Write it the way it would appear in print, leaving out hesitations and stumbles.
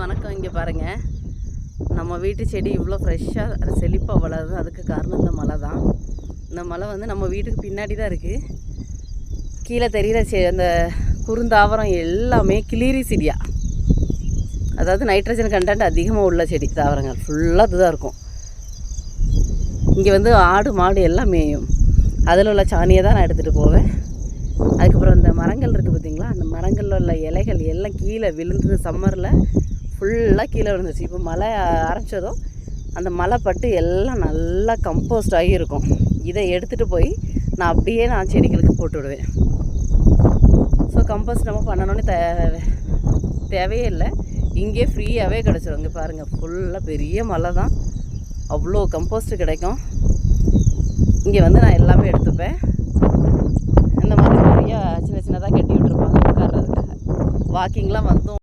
வணக்கம். இங்கே பாருங்கள், நம்ம வீட்டு செடி இவ்வளோ ஃப்ரெஷ்ஷாக செழிப்பாக வளருது. அதுக்கு காரணம் இந்த மலை தான். இந்த மலை வந்து நம்ம வீட்டுக்கு பின்னாடி தான் இருக்குது. கீழே தெரிகிற அந்த குறுந்தாவரம் எல்லாமே கிளிரி செடியா, அதாவது நைட்ரஜன் கண்டென்ட் அதிகமாக உள்ள செடி தாவரங்கள் ஃபுல்லாக இதுதான் இருக்கும். இங்கே வந்து ஆடு மாடு எல்லாம் மேயும். அதில் உள்ள சாணியை தான் நான் எடுத்துகிட்டு போவேன். அதுக்கப்புறம் இந்த மரங்கள் இருக்குது பார்த்திங்களா, அந்த மரங்களில் உள்ள இலைகள் எல்லாம் கீழே விழுந்தது. சம்மரில் ஃபுல்லாக கீழே விழுந்துச்சு. இப்போ மழை ஆரம்பித்ததும் அந்த மழை பட்டு எல்லாம் நல்லா கம்போஸ்ட் ஆகியிருக்கும். இதை எடுத்துகிட்டு போய் நான் செடிகளுக்கு போட்டு விடுவேன். ஸோ கம்போஸ்ட் நம்ம பண்ணணும்னு தேவையே இல்லை, இங்கே ஃப்ரீயாகவே கிடச்சிரும். இங்கே பாருங்கள், ஃபுல்லாக பெரிய மலை தான், அவ்வளோ கம்போஸ்ட்டு கிடைக்கும். இங்கே வந்து நான் எல்லாமே எடுத்துப்பேன். இந்த மாதிரி நிறையா சின்ன சின்னதாக கட்டி விட்டுருப்பாங்க உட்கார்றதுக்காக. வாக்கிங்லாம் வந்தோம்.